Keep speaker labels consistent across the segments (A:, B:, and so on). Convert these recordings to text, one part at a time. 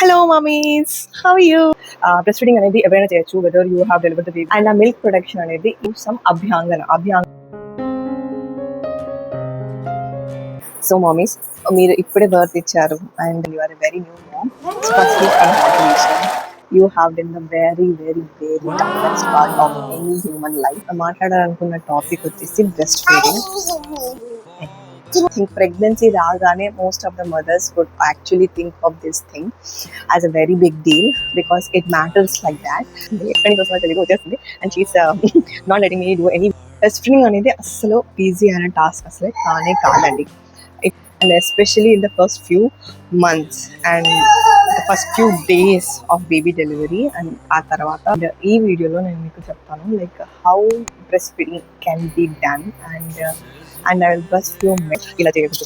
A: Hello, mummies. How are you? Breastfeeding అనేది ఎవరైనా చేయొచ్చు, whether you have delivered the baby. And ఆ milk production అనేది some అభ్యాంగన. So, mummies, మీరు ఇప్పుడే బర్త్ ఇచ్చారు and you are a very new mom. So, firstly, congratulations. You have done the very toughest part of any human life. మాట్లాడాలనుకున్న topic వచ్చేసి breast feeding. I think pregnancy రాగానే most of the mothers would actually think of this thing as a very big deal because it matters like that. And she's not letting me do any breastfeeding అనేది అసలు easy అయిన task అసలు కానే కాదండి. And especially in the first few months and the first few days of baby delivery and ఆ తర్వాత ఈ వీడియోలో నేను మీకు చెప్తాను like how breastfeeding can be done and I will just few minutes ఇలా చేయొచ్చు.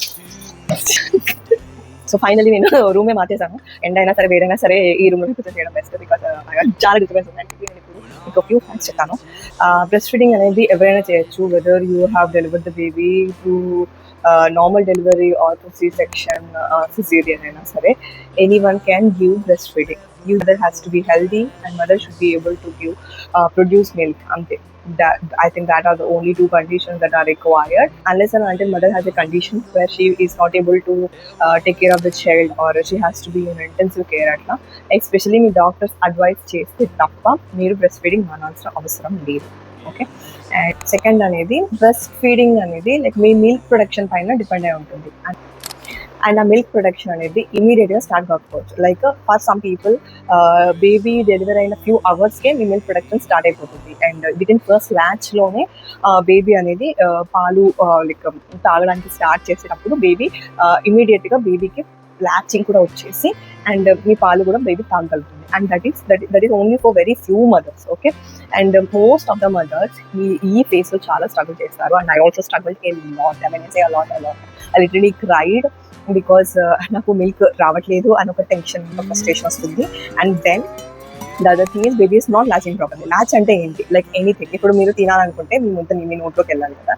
A: సో ఫైనలీ నేను రూమే మార్చేసాను. ఎండ్ అయినా సరే వేరైనా సరే ఈ రూమ్లో కూర్చొని చేయడం బెస్ట్ బికాస్ చాలా డిస్టర్బెన్స్ ఉంది. నేను ఇప్పుడు మీకు ఫ్యూ ఫ్యాక్ట్స్ చెప్తాను. బ్రెస్ట్ ఫీడింగ్ అనేది ఎవరైనా చేయొచ్చు, whether you have delivered the baby to normal delivery or to C-section, cesarean అయినా సరే anyone can give breastfeeding. Mother has to be healthy and mother should be able to give produce milk. That I think that are the only two conditions that are required. Unless and until mother has a condition where she is not able to take care of the child or she has to be in intensive care atla, especially me doctors advice చేస్తే తప్ప మీరు breast feeding మానాల్సిన అవసరం లేదు. Okay. And second అనేది breast feeding అనేది like మీ milk production పైన depend అయి ఉంటుంది. అండ్ ఆ మిల్క్ ప్రొడక్షన్ అనేది ఇమీడియట్గా స్టార్ట్ కాకపోవచ్చు. Like for some people baby delivery అయిన ఫ్యూ అవర్స్కే మీ మిల్క్ ప్రొడక్షన్ స్టార్ట్ అయిపోతుంది. అండ్ వితిన్ ఫస్ట్ ల్యాచ్లోనే బేబీ అనేది పాలు లైక్ తాగడానికి స్టార్ట్ చేసేటప్పుడు బేబీ ఇమీడియట్గా బేబీకి లాచింగ్ కూడా వచ్చేసి అండ్ మీ పాలు కూడా బేబీ తాగలుగుతుంది. And that is only for very few mothers. Okay. And most of the mothers ఈ ఫేస్లో చాలా స్ట్రగుల్ చేస్తారు. And I also struggle a lot. I mean say a lot. I literally cried because నాకు milk రావట్లేదు అని ఒక tension, frustration వస్తుంది. And then the other thing is baby is not latching properly. Latch అంటే ఏంటి? Like anything. ఇప్పుడు మీరు తినాలనుకుంటే మీ ముందు మీ నోట్లోకి వెళ్ళాలి కదా,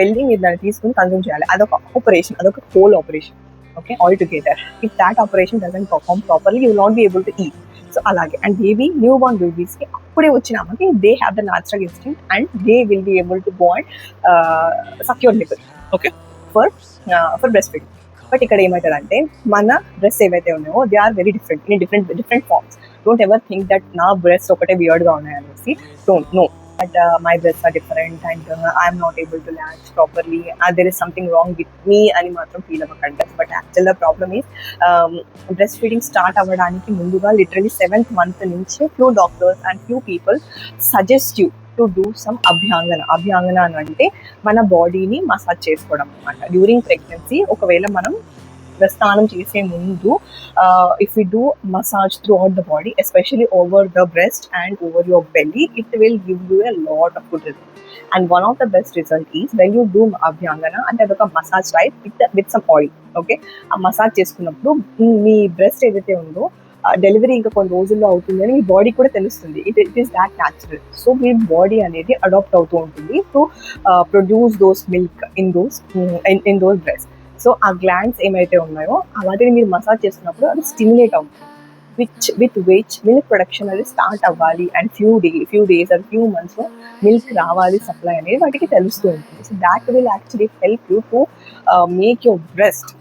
A: వెళ్ళి మీరు దాన్ని తీసుకుని కన్జ్యూమ్ చేయాలి. అదొక ఆపరేషన్, అదొక whole operation. Okay, all together. If that operation doesn't perform properly you will not be able to eat. So అలాగే అండ్ బేబీ న్యూ బార్న్ బేబీస్కి అప్పుడే వచ్చినామకి they have the natural instinct and they will be able to go and secure nipple. Okay, for breast feeding. But ఇక్కడ ఏమవుతుందంటే మన breast ఏవైతే ఉన్నాయో they are very different in different forms. Don't ever think that నా breast ఒకటే వియర్డ్గా ఉన్నాయనేసి. Don't know but my breast are different and I'm not able to latch properly, there is something wrong with me అని మాత్రం feel అవ్వకండి. But actual the problem is breast feeding start అవ్వడానికి ముందుగా literally 7th month నుంచి few doctors and few people suggest you to do some అభ్యాంగన అని అంటే మన బాడీని మసాజ్ చేసుకోవడం అనమాట. డ్యూరింగ్ ప్రెగ్నెన్సీ ఒకవేళ మనం స్నానం చేసే ముందు if you do massage throughout the body especially over the breast and over your belly, it will give you a lot of good result. And one of the best result is when you do అభ్యాంగన అంటే అదొక massage type with some oil. Okay, ఆ massage చేసుకున్నప్పుడు మీ breast ఏదైతే ఉందో delivery ఇంకా కొన్ని రోజుల్లో అవుతుంది అని మీ బాడీ కూడా తెలుస్తుంది. It is that natural. So me body అనేది అడాప్ట్ అవుతూ ఉంటుంది to produce those milk in those breast. So ఆ గ్లాండ్స్ ఏమైతే ఉన్నాయో వాటిని మీరు మసాజ్ చేస్తున్నప్పుడు అది స్టిమ్యులేట్ అవుతుంది, విత్ విచ్ మిల్క్ ప్రొడక్షన్ అనేది స్టార్ట్ అవ్వాలి and few days and few మంత్స్లో మిల్క్ రావాలి సప్లై అనేది వాటికి తెలుస్తూ ఉంటుంది. So that will actually help you to make your breast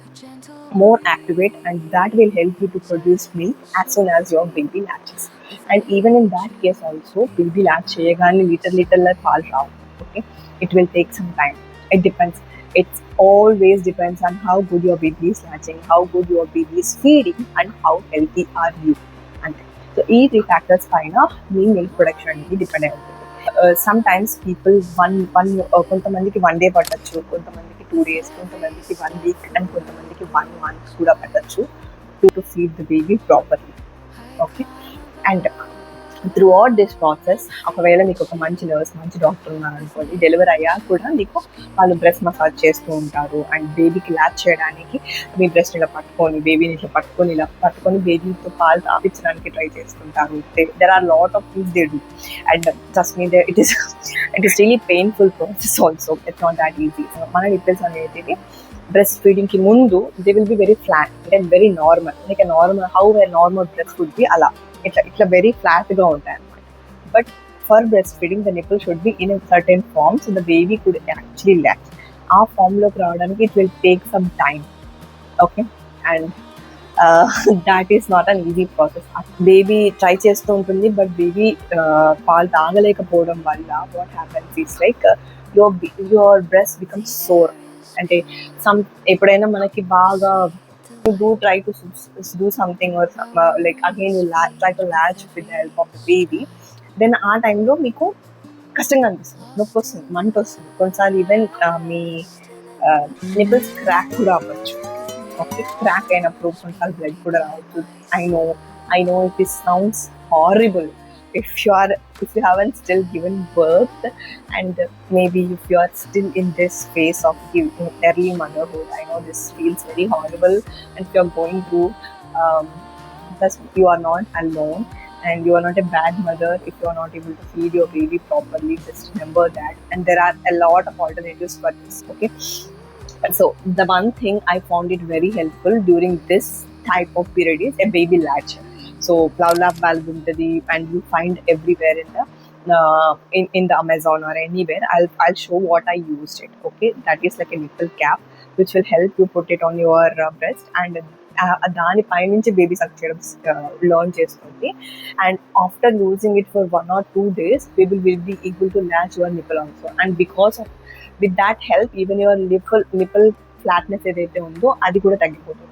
A: more activate and that will help you to produce milk as soon as your baby latches. And even in that case also baby latch cheyagane little paal raavu. Okay, it will take some time. It depends. It's always depends on how good your baby is latching, how good your baby is feeding and how healthy are you. And so these three factors paina mee milk production ki depend ayi ఉంటుంది. Sometimes people కొంతమందికి 1 day పట్టచ్చు, కొంతమందికి 2 days, కొంతమందికి 1 week and కొంతమందికి 1 month కూడా పట్టచ్చు to feed the baby properly. Okay, and throughout this process ఒకవేళ మీకు ఒక మంచి నర్స్, మంచి డాక్టర్ ఉన్నారనుకోండి, డెలివరీ అయ్యాక కూడా మీకు వాళ్ళు బ్రెస్ట్ మసాజ్ చేస్తూ ఉంటారు. అండ్ బేబీకి ల్యాచ్ చేయడానికి మీ బ్రెస్ట్ ఇలా బేబీని ఇట్లా పట్టుకొని బేబీతో పాలు తాపించడానికి ట్రై చేస్తుంటారు. There are lot of things they do and just me it is really painful process also. It's not that easy. మన నిప్పుల్స్ అనేది బ్రెస్ట్ ఫీడింగ్ కి ముందు they will be very flat and very normal, like normal how a normal breast would be, అలా ఇట్లా very flat గా ఉంటాయి అన్నమాట. But for breast feeding the nipple should be in a certain form so the baby could actually latch. ఆ form లోకి రావడానికి it will take some time. Okay, and that is not an easy process. Baby try చేస్తూ ఉంటుంది, but baby పాలు తాగలేకపోవడం వల్ల what happens is like your breast becomes sore. అంటే ఎప్పుడైనా మనకి బాగా do try to do something or like again you try to latch with the help of the baby, then ఆ టైంలో మీకు కష్టంగా అనిపిస్తుంది, నొప్పి వస్తుంది, మంట వస్తుంది, కొన్నిసార్లు ఈవెన్ మీ నిపుల్స్ క్రాక్ కూడా అవ్వచ్చు. ఓకే, క్రాక్ అయినప్పుడు కొన్నిసార్లు బ్లడ్ కూడా రావచ్చు. I know it is sounds horrible if you haven't still given birth, and maybe if you are still in this phase of early motherhood, I know this feels very horrible, and if you are going through because you are not alone, and you are not a bad mother if you are not able to feed your baby properly. Just remember that, and there are a lot of alternatives for this. Okay, so the one thing I found it very helpful during this type of period is a baby latch. So Plavlab valve untadi, and you find everywhere in the Amazon or anywhere. I'll show what I used it. Okay, that is like a little cap which will help you put it on your breast, and దాని పై నుంచి baby సక్ చేయడం learn చేస్తుంది. And after losing it for 1 or 2 days baby will be able to latch your nipple also, and because of with that help even your nipple flatness ఏదైతే ఉందో అది కూడా తగ్గిపోతుంది,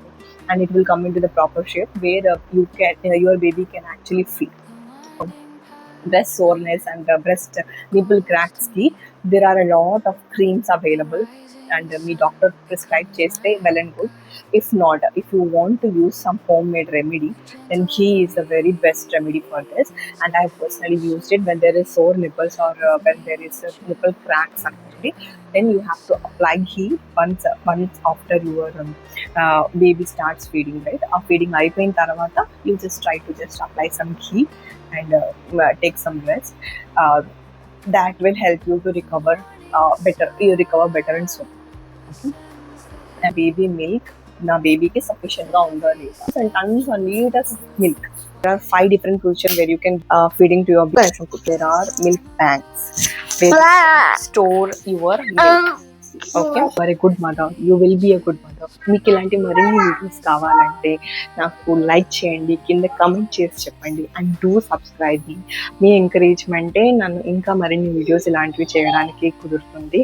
A: and it will come into the proper shape where you can your baby can actually feed. Breast soreness and breast nipple cracks ki there are a lot of creams available, and me doctor prescribe cheste well and good. If not, if you want to use some homemade remedy, then ghee is the very best remedy for this, and I personally used it when there is sore nipples or when there is nipple cracks actually. Then you have to apply ghee once after your baby starts feeding, right? Feeding అయిపోయిన తర్వాత you just try to just apply some ghee and take some rest. That will help you to recover better. You recover better and so. నా baby milk, నా babyకి sufficient గా ఉందా లేదా, and tons of liters of milk. There are 5 different positions where you can feeding to your baby. There are milk banks where you can store your milk. Okay, very good mother, you will be a good mother. మీకు ఇలాంటి మరిన్ని videos కావాలంటే నాకు like చేయండి, కింద comment చేసి చెప్పండి, and do subscribe మీ. మీ ఎంకరేజ్మెంటే నన్ను ఇంకా మరిన్ని వీడియోస్ ఇలాంటివి చేయడానికి కుదురుతుంది.